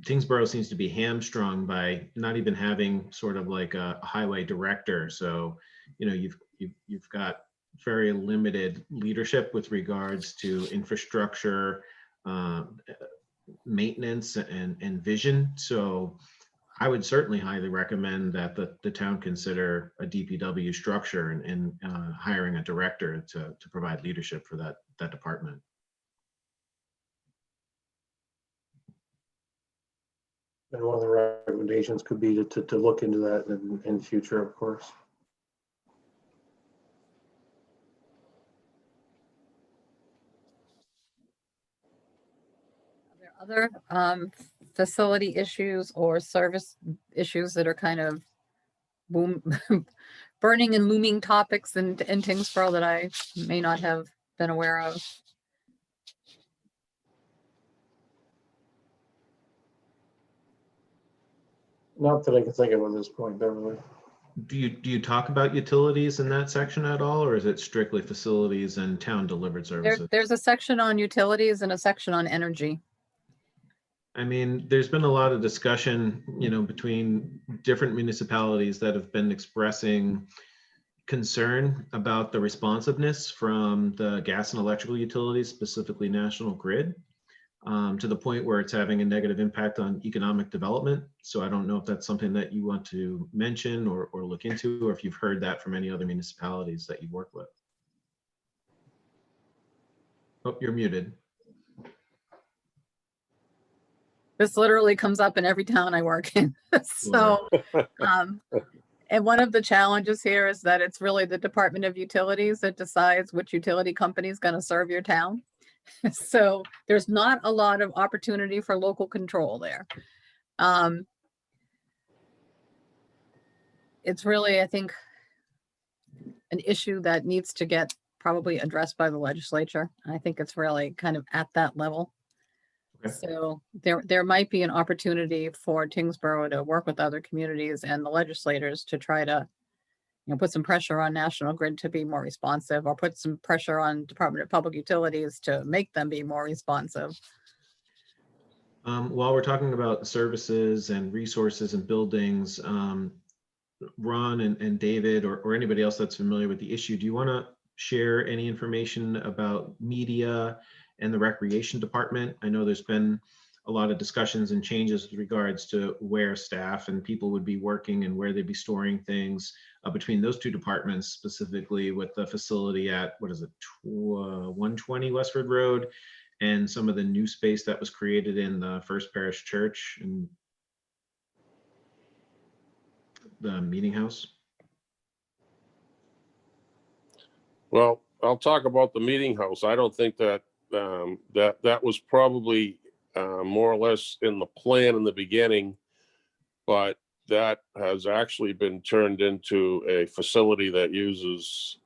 Tyngsborough seems to be hamstrung by not even having sort of like a highway director. So, you know, you've got very limited leadership with regards to infrastructure, maintenance, and vision. So I would certainly highly recommend that the town consider a DPW structure and hiring a director to provide leadership for that department. And one of the recommendations could be to look into that in the future, of course. Are there other facility issues or service issues that are kind of burning and looming topics in Tyngsborough that I may not have been aware of? Not that I can think of at this point, Beverly. Do you talk about utilities in that section at all, or is it strictly facilities and town delivered services? There's a section on utilities and a section on energy. I mean, there's been a lot of discussion, you know, between different municipalities that have been expressing concern about the responsiveness from the gas and electrical utilities, specifically National Grid, to the point where it's having a negative impact on economic development. So I don't know if that's something that you want to mention or look into, or if you've heard that from any other municipalities that you work with. Oh, you're muted. This literally comes up in every town I work in. So, and one of the challenges here is that it's really the Department of Utilities that decides which utility company is going to serve your town. So there's not a lot of opportunity for local control there. It's really, I think, an issue that needs to get probably addressed by the legislature. I think it's really kind of at that level. Okay. So there might be an opportunity for Tyngsborough to work with other communities and the legislators to try to, you know, put some pressure on National Grid to be more responsive, or put some pressure on Department of Public Utilities to make them be more responsive. While we're talking about services and resources and buildings, Ron and David or anybody else that's familiar with the issue, do you want to share any information about media and the recreation department? I know there's been a lot of discussions and changes with regards to where staff and people would be working and where they'd be storing things between those two departments, specifically with the facility at, what is it, 120 Westford Road, and some of the new space that was created in the First Parish Church and the meeting house. Well, I'll talk about the meeting house. I don't think that that was probably more or less in the plan in the beginning, but that has actually been turned into a facility that uses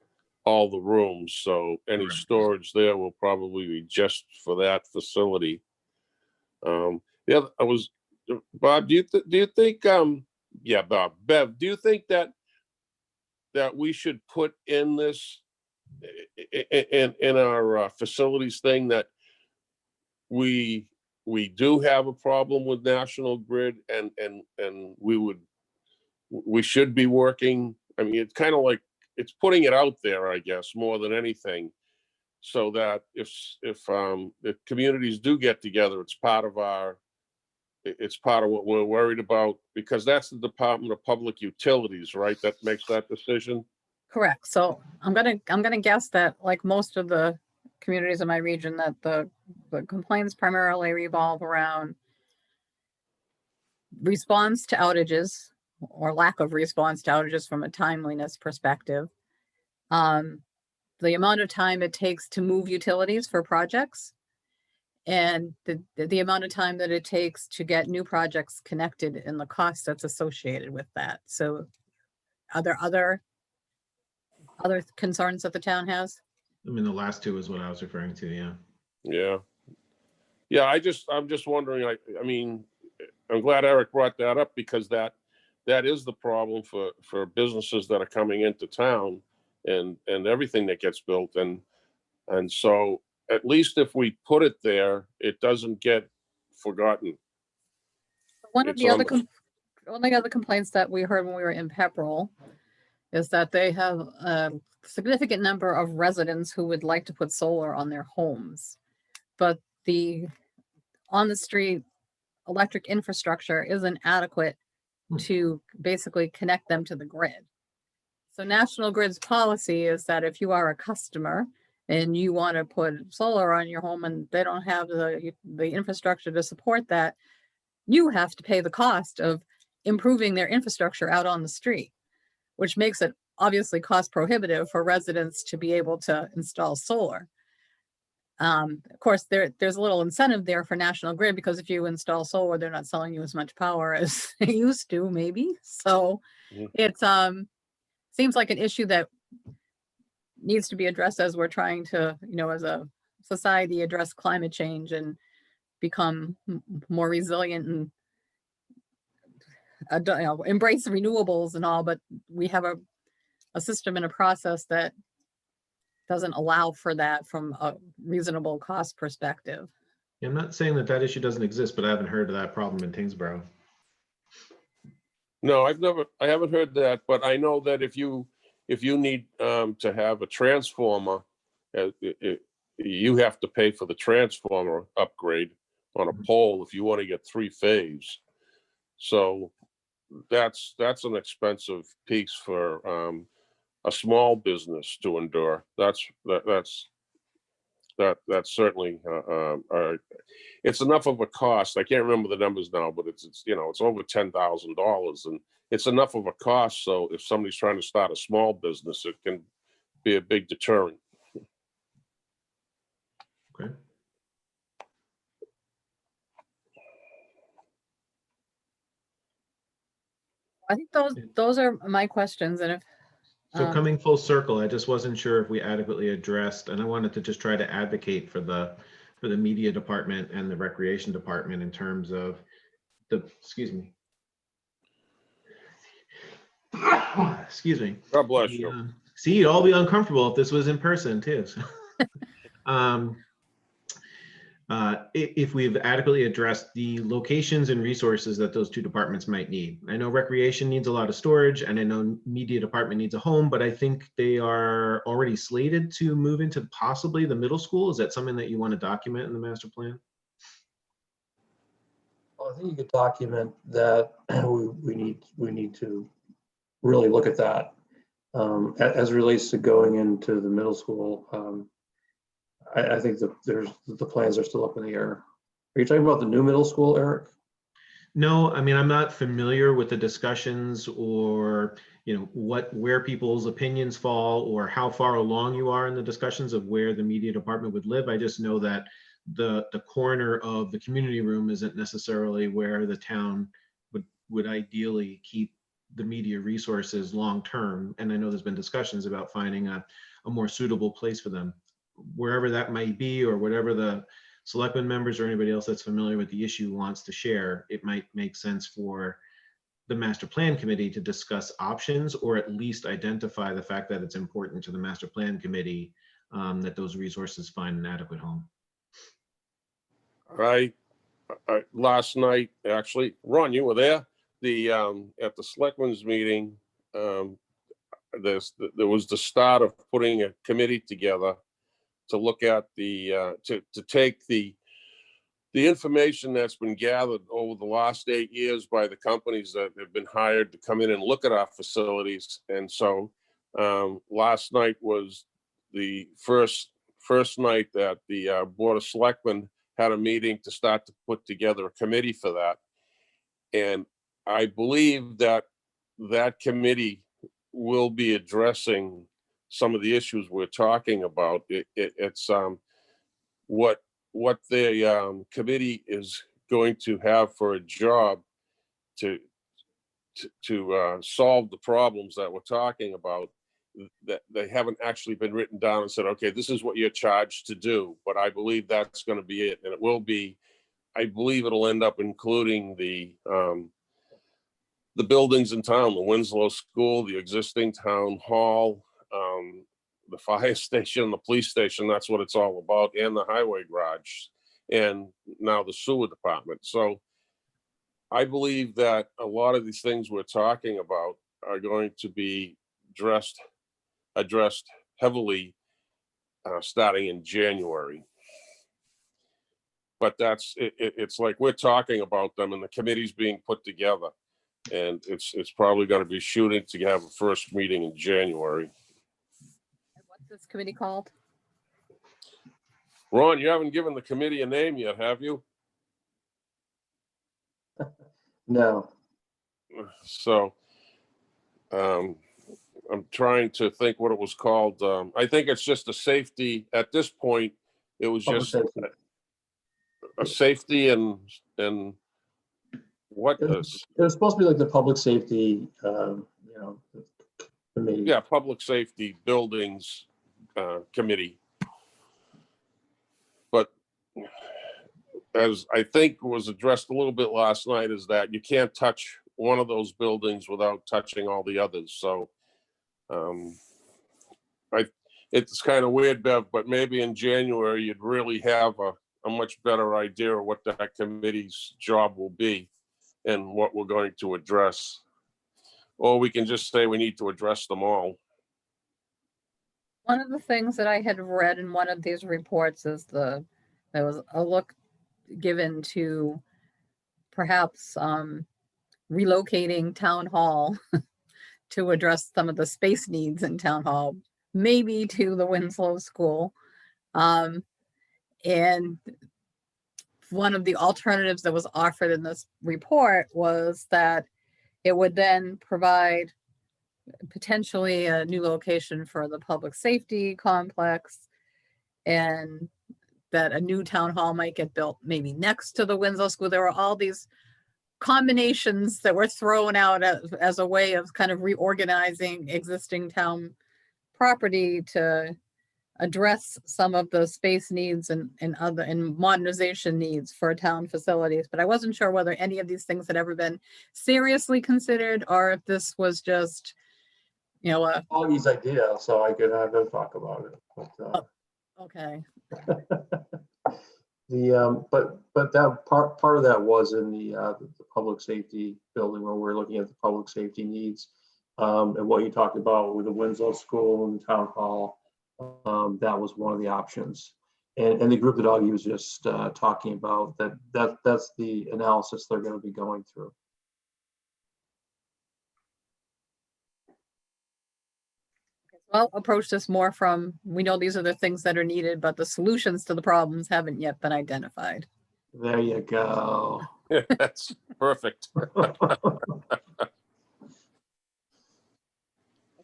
all the rooms. So any Correct. storage there will probably be just for that facility. Yeah, Bob, do you think yeah, Bob, Bev, do you think that we should put in this in our facilities thing that we do have a problem with National Grid and we should be working? I mean, it's kind of like it's putting it out there, I guess, more than anything, so that if communities do get together, it's part of what we're worried about, because that's the Department of Public Utilities, right? That makes that decision. Correct. So I'm gonna guess that, like most of the communities in my region, that the complaints primarily revolve around response to outages or lack of response to outages from a timeliness perspective. The amount of time it takes to move utilities for projects, and the amount of time that it takes to get new projects connected and the cost that's associated with that. So are there other concerns that the town has? I mean, the last two is what I was referring to, yeah. Yeah. I'm just wondering, I mean, I'm glad Eric brought that up, because that is the problem for businesses that are coming into town and everything that gets built. And so at least if we put it there, it doesn't get forgotten. One of It's the on other complaints that we heard when we were in Pepperell is that they have a significant number of residents who would like to put solar on their homes, but the on the street electric infrastructure isn't adequate to basically connect them to the grid. So National Grid's policy is that if you are a customer and you want to put solar on your home and they don't have the infrastructure to support that, you have to pay the cost of improving their infrastructure out on the street, which makes it obviously cost prohibitive for residents to be able to install solar. Of course, there's a little incentive there for National Grid, because if you install solar, they're not selling you as much power as they used to, maybe. So it's seems like an issue that needs to be addressed as we're trying to, as a society, address climate change and become more resilient and embrace renewables and all. But we have a system and a process that doesn't allow for that from a reasonable cost perspective. I'm not saying that issue doesn't exist, but I haven't heard of that problem in Tyngsborough. No, I haven't heard that, but I know that if you need to have a transformer, you have to pay for the transformer upgrade on a pole if you want to get 3-phase. So that's an expensive piece for a small business to endure. That's certainly it's enough of a cost. I can't remember the numbers now, but it's over $10,000, and it's enough of a cost. So if somebody's trying to start a small business, it can be a big deterrent. Okay. I think those are my questions. And if So coming full circle, I just wasn't sure if we adequately addressed, and I wanted to just try to advocate for the media department and the recreation department in terms of excuse me. Excuse me. God bless you. See, you'd all be uncomfortable if this was in person too. So. if we've adequately addressed the locations and resources that those two departments might need. I know recreation needs a lot of storage, and I know media department needs a home, but I think they are already slated to move into possibly the middle school. Is that something that you want to document in the master plan? Well, I think you could document that. We need to really look at that as it relates to going into the middle school. I think that the plans are still up in the air. Are you talking about the new middle school, Eric? No, I mean, I'm not familiar with the discussions or, where people's opinions fall or how far along you are in the discussions of where the media department would live. I just know that the corner of the community room isn't necessarily where the town would ideally keep the media resources long-term. And I know there's been discussions about finding a more suitable place for them. Wherever that might be, or whatever the selectmen members or anybody else that's familiar with the issue wants to share, it might make sense for the master plan committee to discuss options, or at least identify the fact that it's important to the master plan committee that those resources find an adequate home. Last night, actually, Ron, you were there. At the selectmen's meeting, there was the start of putting a committee together to look at to take the information that's been gathered over the last 8 years by the companies that have been hired to come in and look at our facilities. And so last night was the first night that the Board of Selectmen had a meeting to start to put together a committee for that. And I believe that committee will be addressing some of the issues we're talking about. It's what the committee is going to have for a job to solve the problems that we're talking about, that they haven't actually been written down and said, okay, this is what you're charged to do. But I believe that's going to be it. And it will be, I believe it'll end up including the buildings in town, the Winslow School, the existing town hall, the fire station, the police station. That's what it's all about, and the highway garage, and now the sewer department. So I believe that a lot of these things we're talking about are going to be addressed heavily starting in January. But it's like we're talking about them, and the committee's being put together, and it's probably going to be shooting to have a first meeting in January. What's this committee called? Ron, you haven't given the committee a name yet, have you? No. So I'm trying to think what it was called. I think it's just a safety, at this point, it was just a safety and what It was supposed to be like the public safety, committee. Yeah, public safety buildings committee. But as I think was addressed a little bit last night, is that you can't touch one of those buildings without touching all the others. So it's kind of weird, Bev, but maybe in January you'd really have a much better idea of what that committee's job will be and what we're going to address. Or we can just say we need to address them all. One of the things that I had read in one of these reports is there was a look given to perhaps relocating town hall to address some of the space needs in town hall, maybe to the Winslow School. And one of the alternatives that was offered in this report was that it would then provide potentially a new location for the public safety complex, and that a new town hall might get built maybe next to the Winslow School. There were all these combinations that were thrown out as a way of kind of reorganizing existing town property to address some of the space needs and modernization needs for town facilities. But I wasn't sure whether any of these things had ever been seriously considered, or if this was just, all these ideas, so I could have them talk about it. But, okay. But that part of that was in the public safety building where we're looking at the public safety needs. And what you talked about with the Winslow School and the town hall, that was one of the options. And the group that Augie was just talking about, that's the analysis they're going to be going through. Well, approach this more from, we know these are the things that are needed, but the solutions to the problems haven't yet been identified. There you go. That's perfect. Okay,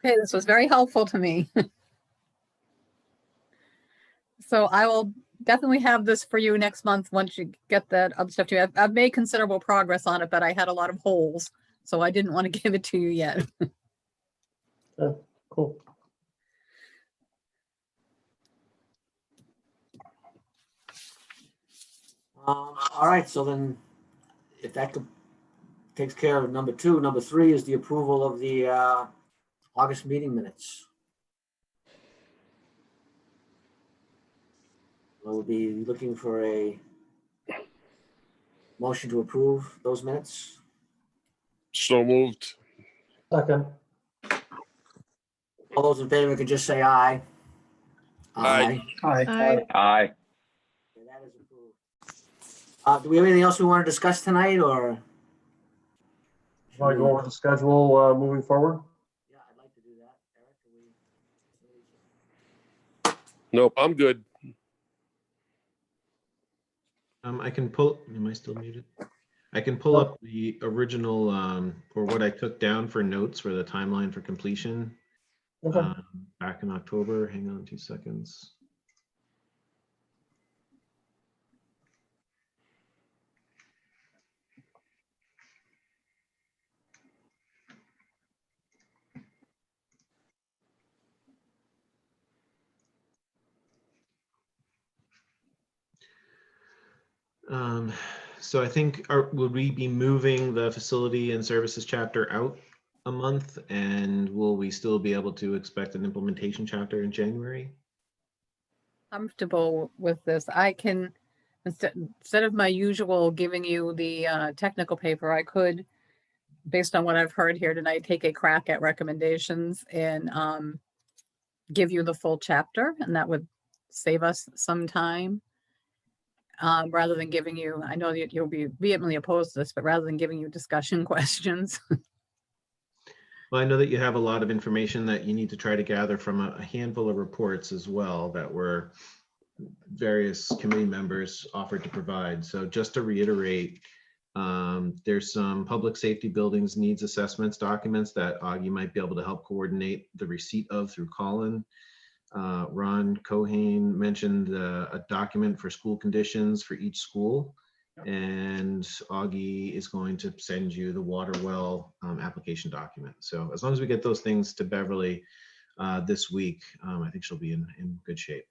this was very helpful to me. So I will definitely have this for you next month once you get that other stuff to you. I've made considerable progress on it, but I had a lot of holes, so I didn't want to give it to you yet. Okay, cool. All right, so then if that takes care of number 2, number 3 is the approval of the August meeting minutes. We'll be looking for a motion to approve those minutes. So moved. Second. All those in favor can just say aye. Aye. Aye. Aye. Okay, that is approved. Do we have anything else we want to discuss tonight, or? Want to go over the schedule moving forward? Yeah, I'd like to do that. Eric, Nope, I'm good. I can pull, am I still muted? I can pull up the original, or what I took down for notes for the timeline for completion. Okay. Back in October, hang on 2 seconds. So I think, would we be moving the facility and services chapter out a month, and will we still be able to expect an implementation chapter in January? Comfortable with this. I can, instead of my usual giving you the technical paper, I could, based on what I've heard here tonight, take a crack at recommendations and give you the full chapter, and that would save us some time. Rather than giving you, I know that you'll be vehemently opposed to this, but rather than giving you discussion questions. Well, I know that you have a lot of information that you need to try to gather from a handful of reports as well that were various committee members offered to provide. So just to reiterate, there's some public safety buildings needs assessments documents that Augie might be able to help coordinate the receipt of through Colin. Ron Cohane mentioned a document for school conditions for each school, and Augie is going to send you the water well application document. So as long as we get those things to Beverly this week, I think she'll be in good shape.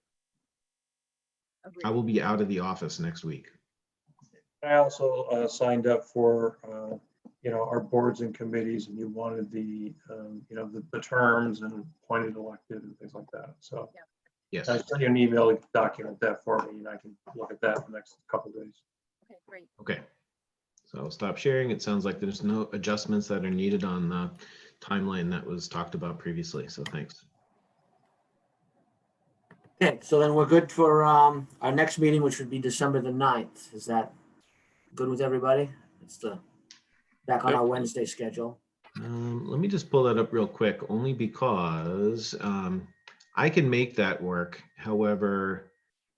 I will be out of the office next week. I also signed up for, our boards and committees, and you wanted the terms and appointed, elected, and things like that. So Yes. I sent you an email to document that for me, and I can look at that in the next couple of days. Okay, great. Okay. So I'll stop sharing. It sounds like there's no adjustments that are needed on the timeline that was talked about previously. So thanks. Okay, so then we're good for our next meeting, which would be December the 9th. Is that good with everybody? It's back on our Wednesday schedule. Let me just pull that up real quick, only because I can make that work. However,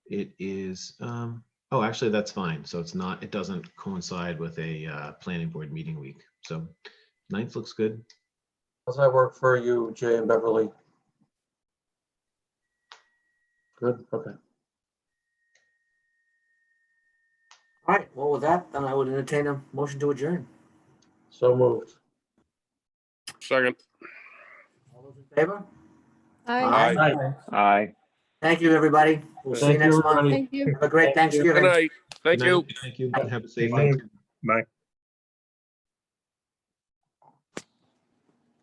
it is, oh, actually that's fine. So it doesn't coincide with a planning board meeting week. So 9th looks good. How's that work for you, Jay and Beverly? Good, okay. All right, well, with that, then I would entertain a motion to adjourn. So moved. Second. All those in favor? Aye. Aye. Aye. Thank you, everybody. We'll see you Thank you, next month. everybody. Thank you. Have a great Thank you. Good Thanksgiving. night. Thank Good you. night. Thank you. Have a safe Good night. night. Bye.